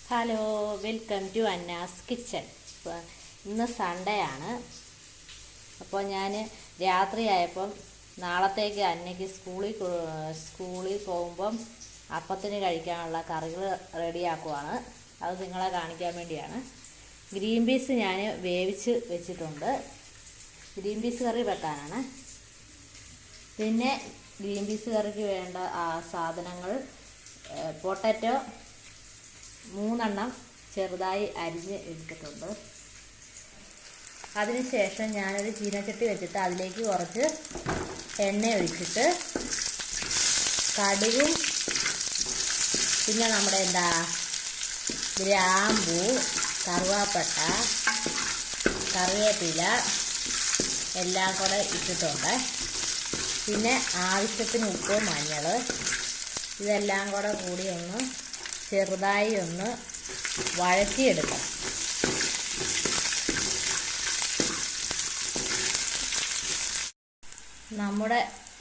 Hello, welcome to Anna's kitchen. ഇന്ന് Sunday ആണ്. അപ്പോൾ ഞാൻ രാത്രിയായപ്പം നാളത്തേക്ക് അന്നയ്ക്ക് സ്കൂളിൽ പോകുമ്പം അപ്പത്തിന് കഴിക്കാനുള്ള കറികൾ റെഡിയാക്കുവാണ്. അത് നിങ്ങളെ കാണിക്കാൻ വേണ്ടിയാണ്. ഗ്രീൻ പീസ് ഞാൻ വേവിച്ച് വെച്ചിട്ടുണ്ട്. ഗ്രീൻ പീസ് കറി വെക്കാനാണ്. പിന്നെ ഗ്രീൻ പീസ് കറിക്ക് വേണ്ട സാധനങ്ങൾ: പൊട്ടാറ്റോ 3 ചെറുതായി അരിഞ്ഞ് എടുത്തിട്ടുണ്ട്. അതിനുശേഷം ഞാനൊരു ചീനച്ചട്ടി വെച്ചിട്ട് അതിലേക്ക് കുറച്ച് എണ്ണ ഒഴിച്ചിട്ട് കടുകും പിന്നെ നമ്മുടെ ഗ്രാമ്പൂ, കറുവാപ്പട്ട, കറിവേപ്പില എല്ലാം കൂടെ ഇട്ടിട്ടുണ്ട്. പിന്നെ ആവശ്യത്തിന് ഉപ്പ്, മഞ്ഞൾ ഇതെല്ലാം കൂടെ കൂടി ഒന്ന് ചെറുതായി ഒന്ന് വഴറ്റിയെടുക്കണം. നമ്മുടെ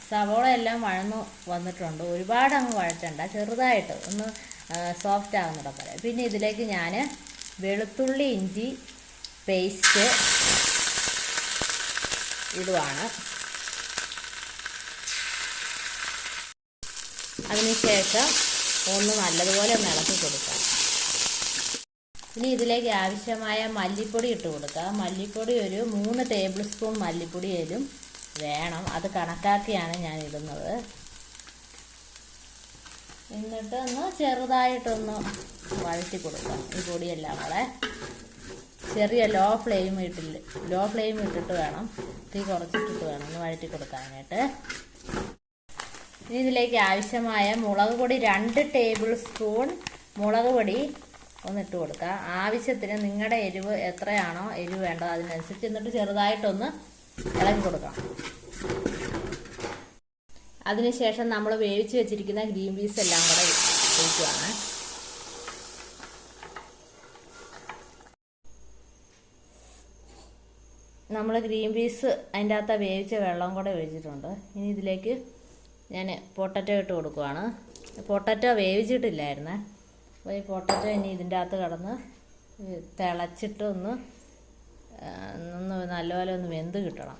സവോള എല്ലാം വഴന്നു വന്നിട്ടുണ്ട്. ഒരുപാട് അങ്ങ് വഴറ്റണ്ട, ചെറുതായിട്ട് ഒന്ന് സോഫ്റ്റ് ആകുന്നിടം പോലെ. പിന്നെ ഇതിലേക്ക് ഞാൻ വെളുത്തുള്ളി ഇഞ്ചി പേസ്റ്റ് ഇടുവാണ്. അതിനുശേഷം ഒന്ന് നല്ലതുപോലെ ഒന്ന് ഇളക്കി കൊടുക്കാം. ഇനി ഇതിലേക്ക് ആവശ്യമായ മല്ലിപ്പൊടി ഇട്ട് കൊടുക്കുക. മല്ലിപ്പൊടി ഒരു 3 ടേബിൾ സ്പൂൺ മല്ലിപ്പൊടിയിലും വേണം. അത് കണക്കാക്കിയാണ് ഞാൻ ഇടുന്നത്. എന്നിട്ട് ഒന്ന് ചെറുതായിട്ടൊന്ന് വഴറ്റി കൊടുക്കാം. ഈ പൊടിയെല്ലാം കൂടെ ചെറിയ ലോ ഫ്ലെയിം ഇട്ടിട്ട് വേണം, തീ കുറച്ചിട്ടിട്ട് വേണം ഒന്ന് വഴറ്റി കൊടുക്കാനായിട്ട്. ഇനി ഇതിലേക്ക് ആവശ്യമായ മുളക് പൊടി 2 ടേബിൾ സ്പൂൺ മുളക് പൊടി ഒന്നിട്ട് കൊടുക്കുക. ആവശ്യത്തിന് നിങ്ങളുടെ എരിവ് എത്രയാണോ എരിവ് വേണ്ടത് അതിനനുസരിച്ച്. എന്നിട്ട് ചെറുതായിട്ടൊന്ന് ഇളക്കി കൊടുക്കണം. അതിനുശേഷം നമ്മൾ വേവിച്ച് വെച്ചിരിക്കുന്ന ഗ്രീൻ പീസ് എല്ലാം കൂടെ ഒഴിക്കുകയാണ്. നമ്മൾ ഗ്രീൻ പീസ് അതിൻ്റെ അകത്ത് വേവിച്ച വെള്ളം കൂടെ ഒഴിച്ചിട്ടുണ്ട്. ഇനി ഇതിലേക്ക് ഞാൻ പൊട്ടാറ്റോ ഇട്ട് കൊടുക്കുവാണ്. പൊട്ടാറ്റോ വേവിച്ചിട്ടില്ലായിരുന്നേ. അപ്പോൾ ഈ പൊട്ടാറ്റോ ഇനി ഇതിൻ്റെ അകത്ത് കിടന്ന് തിളച്ചിട്ട് ഒന്ന് നല്ലപോലെ ഒന്ന് വെന്ത് കിട്ടണം.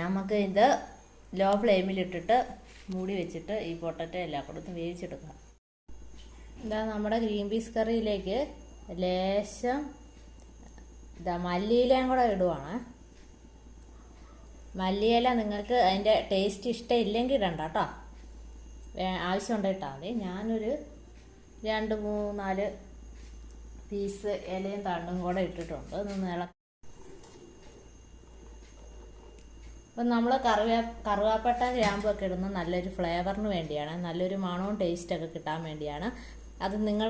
നമുക്ക് ഇത് ലോ ഫ്ലെയിമിലിട്ടിട്ട് മൂടി വെച്ചിട്ട് ഈ പൊട്ടാറ്റോ എല്ലാം കൊടുത്ത് വേവിച്ചെടുക്കാം. നമ്മുടെ ഗ്രീൻ പീസ് കറിയിലേക്ക് ലേശം മല്ലിയിലയും കൂടെ ഇടുവാണ്. മല്ലിയില നിങ്ങൾക്ക് അതിൻ്റെ ടേസ്റ്റ് ഇഷ്ടമില്ലെങ്കിൽ ഇടണ്ട കേട്ടോ, ആവശ്യമുണ്ട് ഇട്ടാൽ മതി. ഞാനൊരു 2-3-4 പീസ് ഇലയും തണ്ടും കൂടെ ഇട്ടിട്ടുണ്ട്. ഒന്ന് ഇളക്കി. അപ്പം നമ്മൾ കറുവാപ്പട്ട ഗ്രാമ്പൊക്കെ ഇടുന്നത് നല്ലൊരു ഫ്ലേവറിന് വേണ്ടിയാണ്, നല്ലൊരു മണവും ടേസ്റ്റൊക്കെ കിട്ടാൻ വേണ്ടിയാണ്. അത് നിങ്ങൾ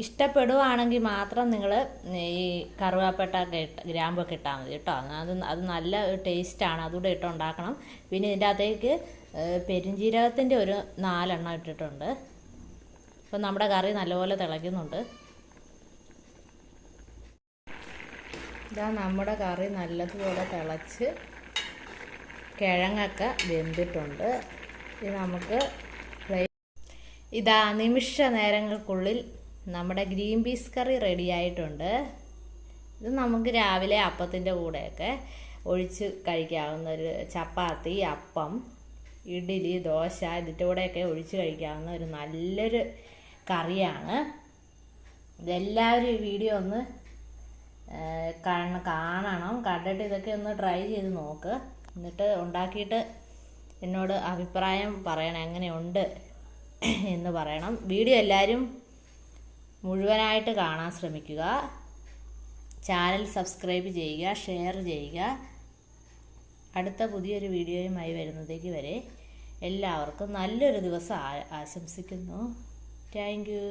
ഇഷ്ടപ്പെടുവാണെങ്കിൽ മാത്രം നിങ്ങൾ ഈ കറുവാപ്പട്ട ഗ്രാമ്പൊക്കെ ഇട്ടാൽ മതി കേട്ടോ. അത് നല്ല ടേസ്റ്റാണ്, അതുകൂടെ ഇട്ടുണ്ടാക്കണം. പിന്നെ ഇതിൻ്റെ അകത്തേക്ക് പെരുംജീരകത്തിൻ്റെ ഒരു 4 ഇട്ടിട്ടുണ്ട്. അപ്പം നമ്മുടെ കറി നല്ലപോലെ തിളയ്ക്കുന്നുണ്ട്. നമ്മുടെ കറി നല്ലതുപോലെ തിളച്ച് കിഴങ്ങൊക്കെ വെന്തിട്ടുണ്ട്. ഇത് നമുക്ക് നിമിഷ നേരങ്ങൾക്കുള്ളിൽ നമ്മുടെ ഗ്രീൻ പീസ് കറി റെഡി ആയിട്ടുണ്ട്. ഇത് നമുക്ക് രാവിലെ അപ്പത്തിൻ്റെ കൂടെയൊക്കെ ഒഴിച്ച് കഴിക്കാവുന്ന ഒരു ചപ്പാത്തി, അപ്പം, ഇഡ്ഡലി, ദോശ ഇതിൻ്റെ കൂടെയൊക്കെ ഒഴിച്ച് കഴിക്കാവുന്ന ഒരു നല്ലൊരു കറിയാണ്. ഇതെല്ലാവരും ഈ വീഡിയോ ഒന്ന് കാണണം. കണ്ടിട്ട് ഇതൊക്കെ ഒന്ന് ട്രൈ ചെയ്ത് നോക്ക്. എന്നിട്ട് ഉണ്ടാക്കിയിട്ട് എന്നോട് അഭിപ്രായം പറയണം, എങ്ങനെയുണ്ട് എന്ന് പറയണം. വീഡിയോ എല്ലാവരും മുഴുവനായിട്ട് കാണാൻ ശ്രമിക്കുക. ചാനൽ സബ്സ്ക്രൈബ് ചെയ്യുക, ഷെയർ ചെയ്യുക. അടുത്ത പുതിയൊരു വീഡിയോയുമായി വരുന്നതേക്ക് വരെ എല്ലാവർക്കും നല്ലൊരു ദിവസം ആശംസിക്കുന്നു. Thank you.